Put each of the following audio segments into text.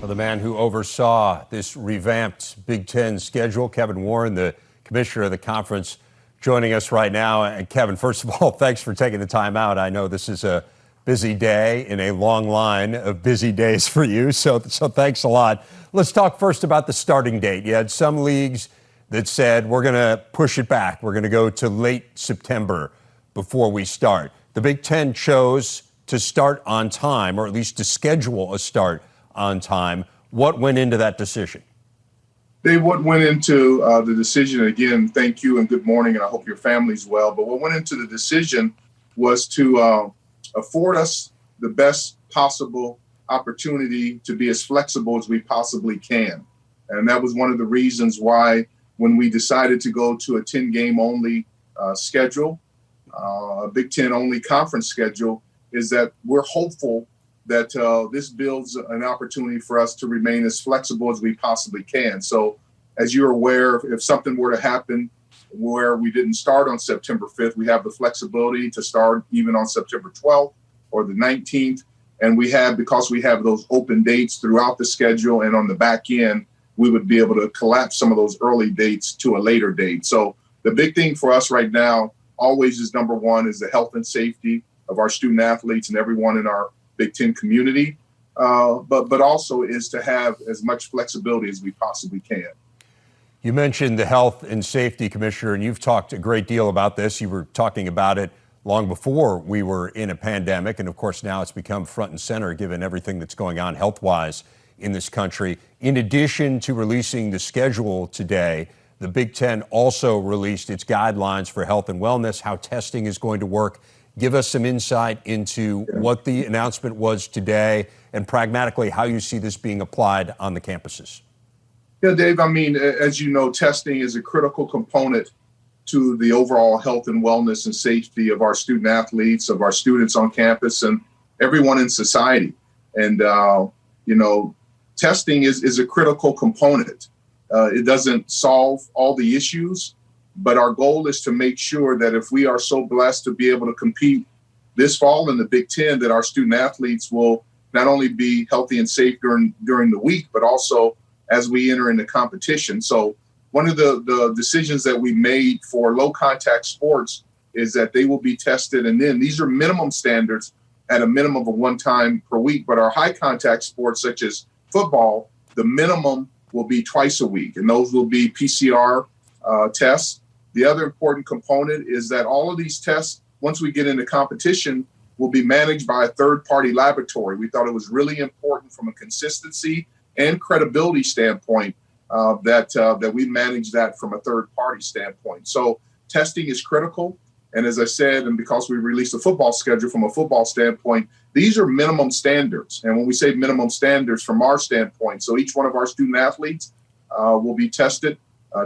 For the man who oversaw this revamped Big Ten schedule, Kevin Warren, the commissioner of the conference, joining us right now. And Kevin, first of all, thanks for taking the time out. I know this is a busy day in a long line of busy days for you, so thanks a lot. Let's talk first about the starting date. You had some leagues that said, we're going to push it back. We're going to go to late September before we start. The Big Ten chose to start on time, or at least to schedule a start on time. What went into that decision? What went into the decision, again, thank you and good morning, and I hope your family's well. But what went into the decision was to afford us the best possible opportunity to be as flexible as we possibly can. And that was one of the reasons why when we decided to go to a 10-game only schedule, a Big Ten only conference schedule, is that we're hopeful that this builds an opportunity for us to remain as flexible as we possibly can. So as you're aware, if something were to happen where we didn't start on September 5th, we have the flexibility to start even on September 12th or the 19th. And because we have those open dates throughout the schedule and on the back end, we would be able to collapse some of those early dates to a later date. So the big thing for us right now always is number one is the health and safety of our student athletes and everyone in our Big Ten community, but also is to have as much flexibility as we possibly can. You mentioned the health and safety commissioner, and you've talked a great deal about this. You were talking about it long before we were in a pandemic, and of course now it's become front and center given everything that's going on health-wise in this country. In addition to releasing the schedule today, the Big Ten also released its guidelines for health and wellness, how testing is going to work. Give us some insight into what the announcement was today and pragmatically how you see this being applied on the campuses. Yeah, Dave, I mean, as you know, testing is a critical component to the overall health and wellness and safety of our student athletes, of our students on campus, and everyone in society. And, testing is a critical component. It doesn't solve all the issues, but our goal is to make sure that if we are so blessed to be able to compete this fall in the Big Ten, that our student athletes will not only be healthy and safe during the week, but also as we enter into competition. So one of the decisions that we made for low contact sports is that they will be tested. And then these are minimum standards at a minimum of one time per week. But our high contact sports, such as football, the minimum will be twice a week. And those will be PCR tests. The other important component is that all of these tests, once we get into competition, will be managed by a third-party laboratory. We thought it was really important from a consistency and credibility standpoint that we manage that from a third-party standpoint. So testing is critical. And as I said, and because we released a football schedule from a football standpoint, these are minimum standards. And when we say minimum standards from our standpoint, so each one of our student athletes will be tested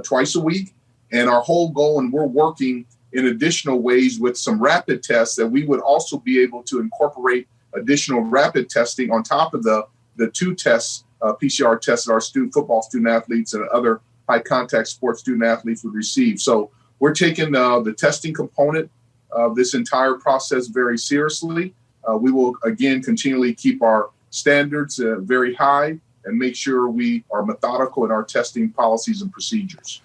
twice a week. And our whole goal, and we're working in additional ways with some rapid tests that we would also be able to incorporate additional rapid testing on top of the two tests, PCR tests that our football student athletes and other high contact sports student athletes would receive. So we're taking the testing component of this entire process very seriously. We will, again, continually keep our standards very high and make sure we are methodical in our testing policies and procedures.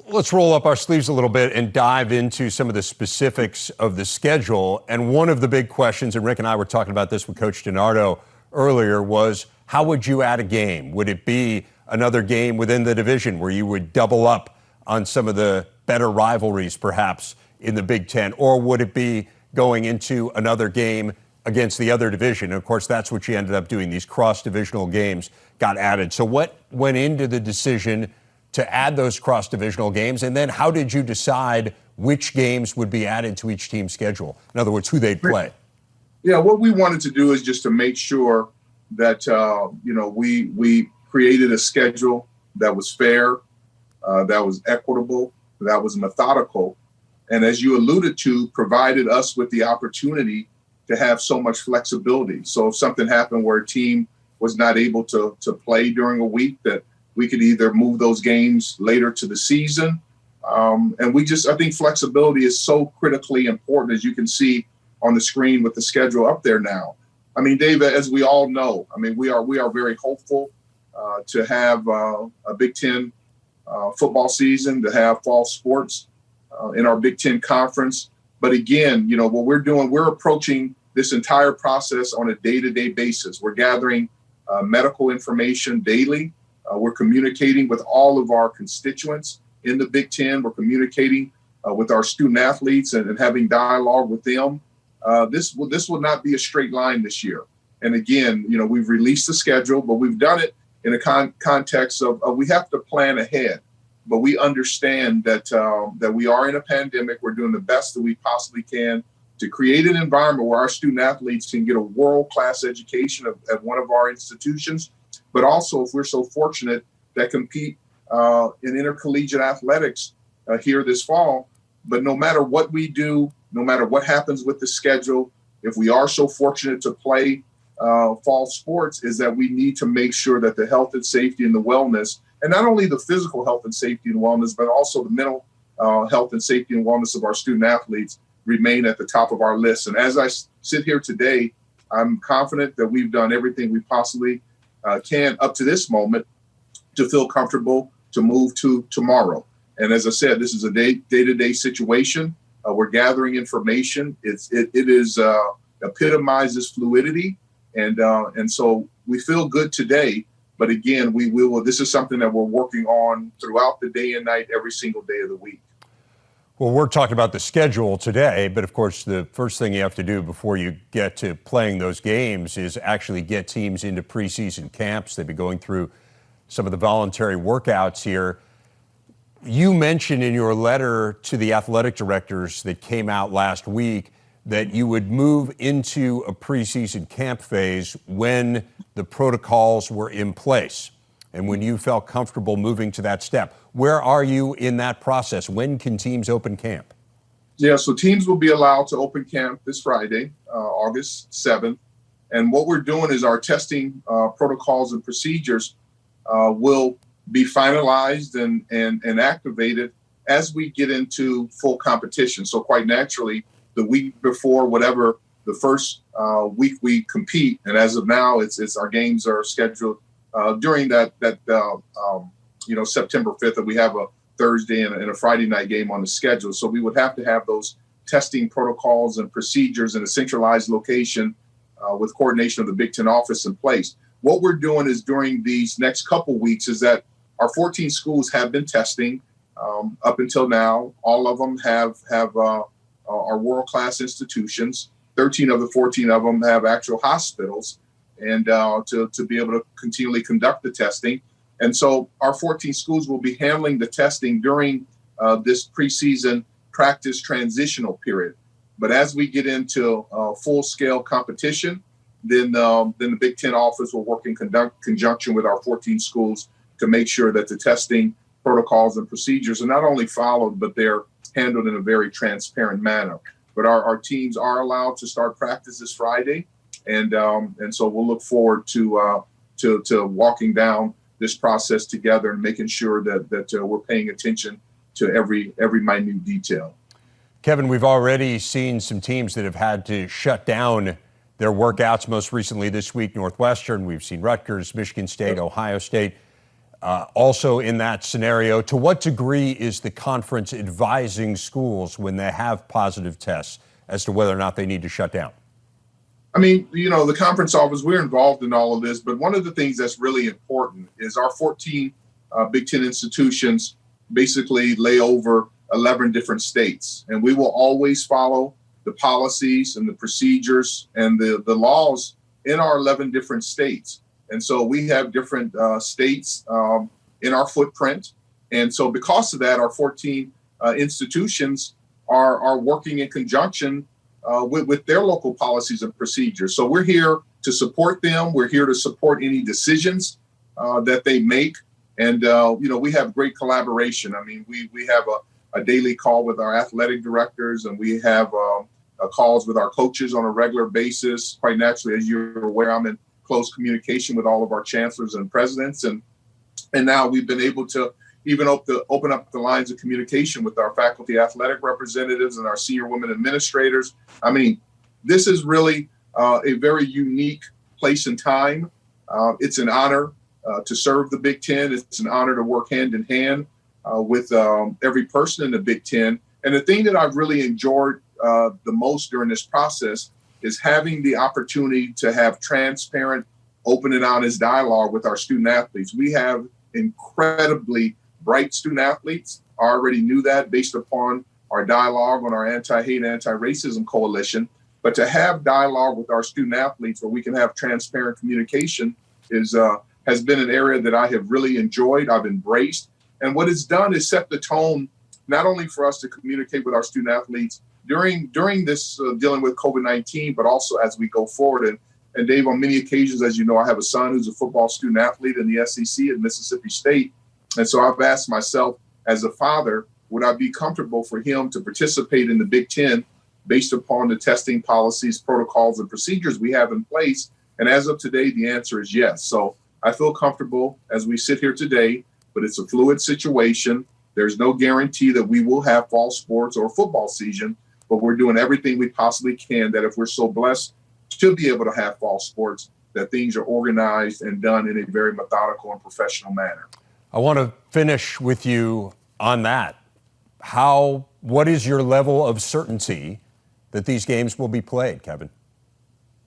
Let's roll up our sleeves a little bit and dive into some of the specifics of the schedule. And one of the big questions, and Rick and I were talking about this with Coach DiNardo earlier, was how would you add a game? Would it be another game within the division where you would double up on some of the better rivalries perhaps in the Big Ten? Or would it be going into another game against the other division? And of course, that's what you ended up doing. These cross-divisional games got added. So what went into the decision to add those cross-divisional games? And then how did you decide which games would be added to each team's schedule? In other words, who they'd play? Yeah, what we wanted to do is just to make sure that, we created a schedule that was fair, that was equitable, that was methodical. And as you alluded to, provided us with the opportunity to have so much flexibility. So if something happened where a team was not able to play during a week, that we could either move those games later to the season. And I think flexibility is so critically important, as you can see on the screen with the schedule up there now. I mean, Dave, as we all know, I mean, we are very hopeful to have a Big Ten football season, to have fall sports in our Big Ten conference. But again, what we're doing, we're approaching this entire process on a day-to-day basis. We're gathering medical information daily. We're communicating with all of our constituents in the Big Ten. We're communicating with our student athletes and having dialogue with them. This will not be a straight line this year. And again, we've released the schedule, but we've done it in a context of we have to plan ahead. But we understand that we are in a pandemic. We're doing the best that we possibly can to create an environment where our student athletes can get a world-class education at one of our institutions, but also, if we're so fortunate, that compete in intercollegiate athletics here this fall. But no matter what we do, no matter what happens with the schedule, if we are so fortunate to play fall sports, is that we need to make sure that the health and safety and the wellness, and not only the physical health and safety and wellness, but also the mental health and safety and wellness of our student athletes remain at the top of our list. And as I sit here today, I'm confident that we've done everything we possibly can up to this moment to feel comfortable to move to tomorrow. And as I said, this is a day-to-day situation. We're gathering information. It epitomizes fluidity. And so we feel good today. But again, we will. This is something that we're working on throughout the day and night, every single day of the week. Well, we're talking about the schedule today, but of course, the first thing you have to do before you get to playing those games is actually get teams into preseason camps. They've been going through some of the voluntary workouts here. You mentioned in your letter to the athletic directors that came out last week that you would move into a preseason camp phase when the protocols were in place and when you felt comfortable moving to that step. Where are you in that process? When can teams open camp? Yeah, so teams will be allowed to open camp this Friday, August 7th. And what we're doing is our testing protocols and procedures will be finalized and activated as we get into full competition. So quite naturally, the week before, whatever the first week we compete, and as of now, it's our games are scheduled during that September 5th, and we have a Thursday and a Friday night game on the schedule. So we would have to have those testing protocols and procedures in a centralized location with coordination of the Big Ten office in place. What we're doing is during these next couple weeks is that our 14 schools have been testing up until now. All of them have are world-class institutions. 13 of the 14 of them have actual hospitals, and to be able to continually conduct the testing. And so our 14 schools will be handling the testing during this preseason practice transitional period. But as we get into full-scale competition, then the Big Ten office will work in conjunction with our 14 schools to make sure that the testing protocols and procedures are not only followed, but they're handled in a very transparent manner. But our teams are allowed to start practice this Friday, and so we'll look forward to walking down this process together and making sure that we're paying attention to every minute detail. Kevin, we've already seen some teams that have had to shut down their workouts. Most recently this week, Northwestern. We've seen Rutgers, Michigan State, Ohio State. Also in that scenario, to what degree is the conference advising schools when they have positive tests as to whether or not they need to shut down? I mean, the conference office, we're involved in all of this, but one of the things that's really important is our 14 Big Ten institutions basically lay over 11 different states. And we will always follow the policies and the procedures and the laws in our 11 different states. And so we have different states in our footprint. And so because of that, our 14 institutions are working in conjunction with their local policies and procedures. So we're here to support them. We're here to support any decisions that they make. And, we have great collaboration. I mean, we have a daily call with our athletic directors, and we have calls with our coaches on a regular basis. Quite naturally, as you're aware, I'm in close communication with all of our chancellors and presidents. And now we've been able to even open up the lines of communication with our faculty athletic representatives and our senior women administrators. I mean, this is really a very unique place and time. It's an honor to serve the Big Ten. It's an honor to work hand in hand with every person in the Big Ten. And the thing that I've really enjoyed the most during this process is having the opportunity to have transparent, open and honest dialogue with our student athletes. We have incredibly bright student athletes. I already knew that based upon our dialogue on our anti-hate, anti-racism coalition. But to have dialogue with our student athletes where we can have transparent communication has been an area that I have really enjoyed, I've embraced. And what it's done is set the tone, not only for us to communicate with our student athletes during this dealing with COVID-19, but also as we go forward. And Dave, on many occasions, as you know, I have a son who's a football student athlete in the SEC at Mississippi State. And so I've asked myself as a father, would I be comfortable for him to participate in the Big Ten based upon the testing policies, protocols, and procedures we have in place? And as of today, the answer is yes. So I feel comfortable as we sit here today, but it's a fluid situation. There's no guarantee that we will have fall sports or football season, but we're doing everything we possibly can that if we're so blessed to be able to have fall sports, that things are organized and done in a very methodical and professional manner. I want to finish with you on that. What is your level of certainty that these games will be played, Kevin?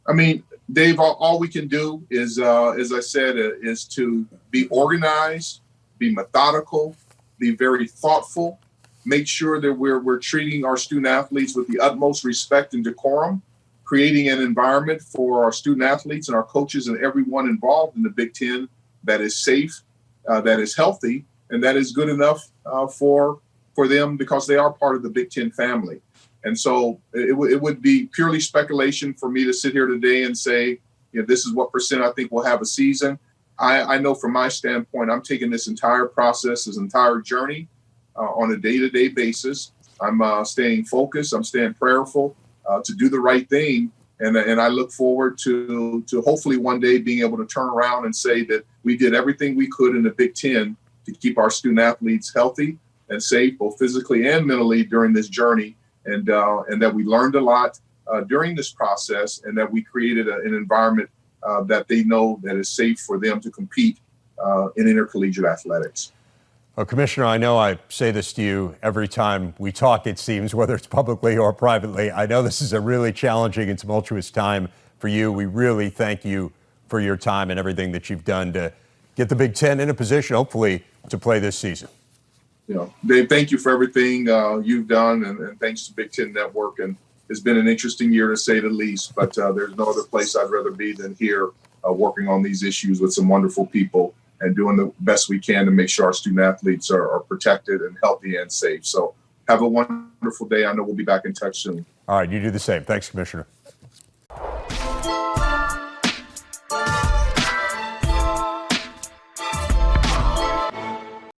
I mean, Dave, all we can do is, as I said, is to be organized, be methodical, be very thoughtful, make sure that we're treating our student athletes with the utmost respect and decorum, creating an environment for our student athletes and our coaches and everyone involved in the Big Ten that is safe, that is healthy, and that is good enough for them because they are part of the Big Ten family. And so it would be purely speculation for me to sit here today and say, this is what percent I think we'll have a season. I know from my standpoint, I'm taking this entire process, this entire journey on a day-to-day basis. I'm staying focused. I'm staying prayerful to do the right thing. And I look forward to hopefully one day being able to turn around and say that we did everything we could in the Big Ten to keep our student athletes healthy and safe, both physically and mentally during this journey. And that we learned a lot during this process, and that we created an environment that they know that is safe for them to compete in intercollegiate athletics. Well, Commissioner, I know I say this to you every time we talk, it seems, whether it's publicly or privately. I know this is a really challenging and tumultuous time for you. We really thank you for your time and everything that you've done to get the Big Ten in a position, hopefully, to play this season. Dave, thank you for everything you've done, and thanks to Big Ten Network. And it's been an interesting year, to say the least, but there's no other place I'd rather be than here working on these issues with some wonderful people and doing the best we can to make sure our student athletes are protected and healthy and safe. So have a wonderful day. I know we'll be back in touch soon. All right, you do the same. Thanks, Commissioner.